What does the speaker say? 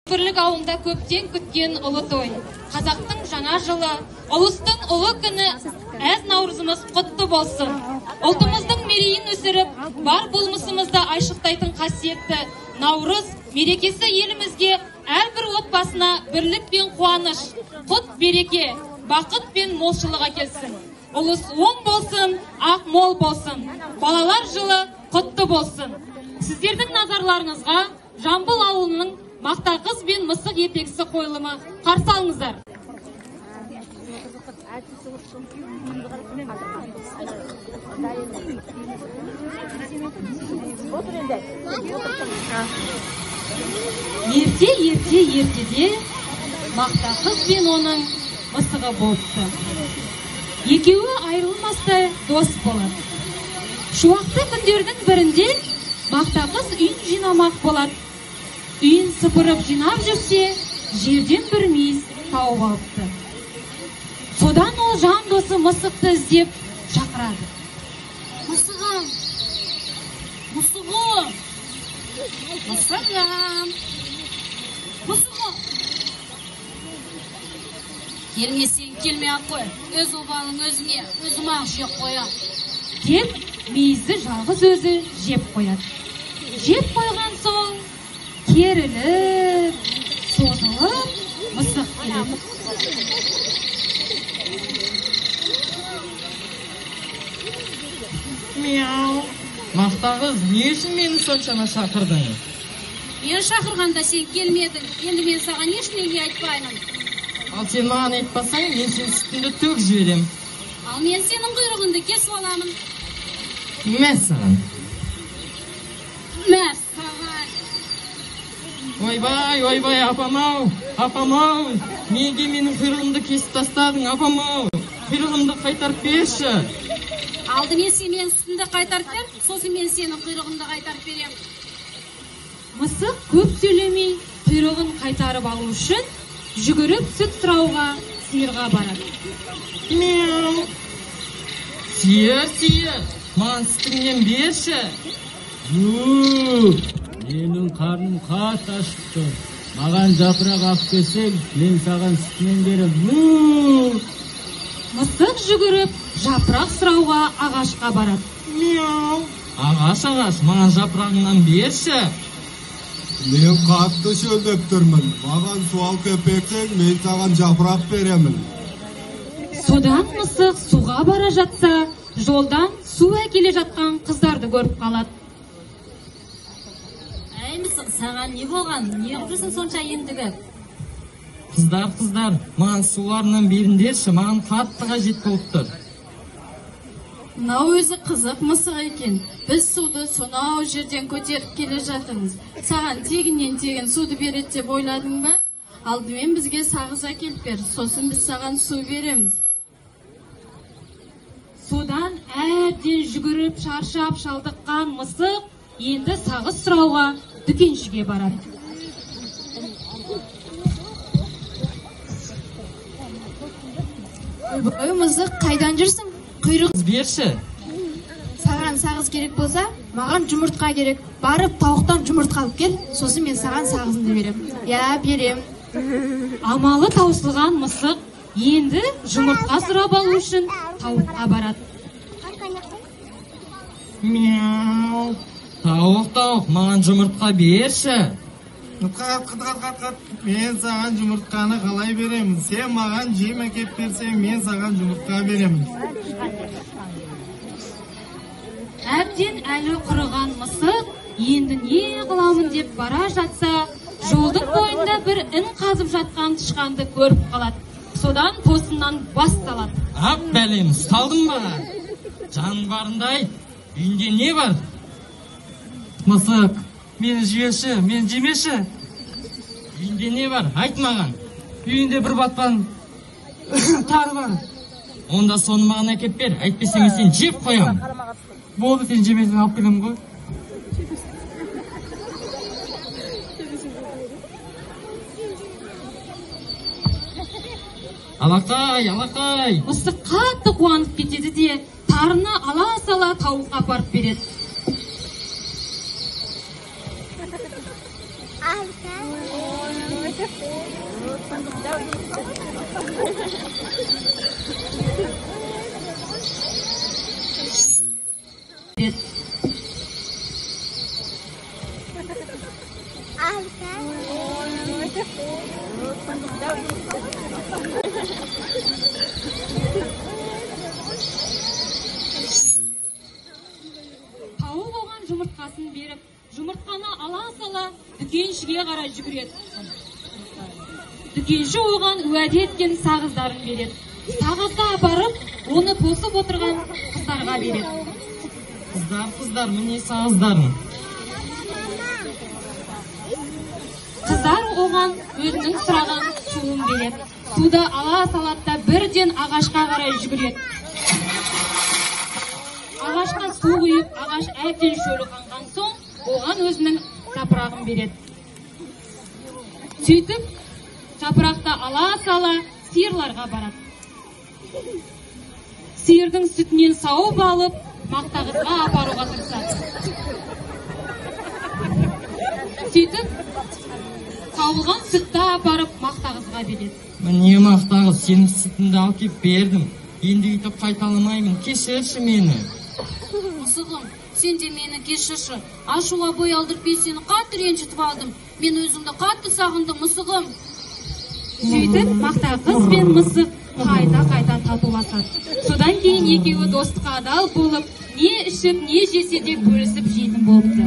Бірлік ауылында көптен күткен ұлы той. Қазақтың жаңа жылы, ұлыстың ұлы күні әз наурызымыз құтты болсын. Ұлтымыздың мерейін өсіріп, бар болмысымызды айшықтайтын қасиетті наурыз мерекесі елімізге әрбір отбасына бірлік пен қуаныш, құт береке, бақыт пен молшылық әкелсін. Ұлыс оң болсын, ақ мол болсын. Балалар жылы құтты болсын. Сіздердің назарларыңызға Жамбыл ауылының Мақтақыз бен мысық ертегісі қойылымы қарсы алыңыздар. Ертеде Мақтақыз бен оның мысығы болыпты. Екеуі айырылмастай дос болады. Шуақты күндердің бірінде Мақтақыз үйін жинамақ болады. Үйін сыпырып жинап жүрсе, жерден бір мейіз тауып алыпты. Содан ол жан досы мысықты іздеп шақырады. Мысығым! Мысығым! Мысығым! Мысығым! Келмесең келмей-ақ қой. Өз обалың өзіңе, өзім-ақ жеп қоям. Деп мейізді жалғыз өзі жеп қояды. Жеп қойған соң керіліп, созылып, мысық келеді. Мяу. Мақтағыз, не үшін мені соншама шақырдың? Мен шақырғанда сен келмедің. Енді мен саған ешнеге айтпаймын. Ал сен маған айтпасаң, мен сен сүтінді төк жіберем. Ал мен сенің құйрығыңды кесіп аламын. Мәссаған. Мәссаған. Ойбай, апам-ау, неге менің құйрығымды кесіп тастадың, апам-ау, құйрығымды қайтарып берші. Алдымен сен менің сүтімді қайтарып бер, сосын мен сенің құйрығыңды қайтарып берем. Мысық көп сөйлемей, құйрығын қайтарып алу үшін жүгіріп сүт сұрауға сиырға барады. Мяу. Сиыр, маған сүтіңнен берші. Менің қарным қатты ашып тұр. Маған жапырақ алып келсең, мен саған сүтінен берем. Мысық жүгіріп жапырақ сұрауға ағашқа барады. Мяу. Ағаш, маған жапырағыңнан берші. Мен қатты шөлдеп тұрмын. Маған су алып берсең, мен саған жапырақ беремін. Содан мысық суға бара жатса, жолдан су әкеле жатқан қыздарды көріп қалады. Әй мысық, саған не болған? Не қылжысың сонша ендігі? Қыздар, маған суларынан беріндерші, маған қатты қажет болып тұр. Мынау өзі қызық мысық екен. Біз суды сонау жерден көтеріп келе жатырмыз. Саған тегіннен суды береді деп ойладың ба? Алдымен бізге сағыз әкеліп бер, сосын біз саған су береміз. Содан әбден жүгіріп шаршап шалдыққан мысық енді сағыз сұрауға дүкеншіге барады. Ой, мысық, қайдан жүрсің? Құйрық берші. Саған сағыз керек болса, маған жұмыртқа керек. Барып тауықтан жұмыртқа алып кел, сосын мен саған сағызыңды берем. Я, берем. Амалы таусылған мысық енді жұмыртқа сұрап алу үшін тауыққа барады. Мяу. Тауық, маған жұмыртқа берші. Қат. Мен саған жұмыртқаны қалай беремін? Сен маған жем әкеп берсең, мен саған жұмыртқа беремін. Әбден әлі құрыған мысық енді не қыламын деп бара жатса, жолдың бойында бір ін қазып жатқан тышқанды көріп қалады. Содан тосыннан бас салады. Ап бәлем, ұсталдың ба? Жаның барындай, үйінде не бар? Мысық, мені жүйеші, мені жемеші. Үйінде не бар? Айт маған. Үйінде бір батпан тары бар. Онда соны маған әкеп бер. Әйтпесе мен сен жеп қоям. Болды, сен жемесін алып келем ғой. Алақай. Мысық қатты қуанып кетеді де, тарыны ала сала тауыққа апарып береді. Тауық оған жұмыртқасын беріп, жұмыртқаны ала сала дүкеншіге қарай жүгіреді. Дүкенші оған уәде еткен сағыздарын береді. Сағызды апарып, оны тосып отырған қыздарға береді. Қыздар, міне сағыздарың. Қыздар оған өзінің сұраған суын береді. Суды ала салатта бірден ағашқа қарай жүгіреді. Ағашқа су құйып, ағаш әбден шөлі қанған соң, оған өзінің жапырағын береді. Сөйтіп, жапырақты ала сала сиырларға барады. Сиырдың сүтінен сауып алып, мақтағызға апаруға тырысады. Сөйтіп, сауылған сүтті апарып мақтағызға береді. Міне мақтағыз, сенің сүтінді алып кеп бердім. Енді үйтіп қайталамаймын, кешірші мені. Мысығым, сен де мені кешірші. Ашуға бой алдырып мен сені қатты ренжітіп алдым. Мен өзіңді қатты сағындым, мысығым. Сөйтіп, мақтағыз бен мысық қайта татуласады. Содан кейін екеуі достыққа адал болып, не ішіп, не жесе де бөлісіп жейтін болыпты.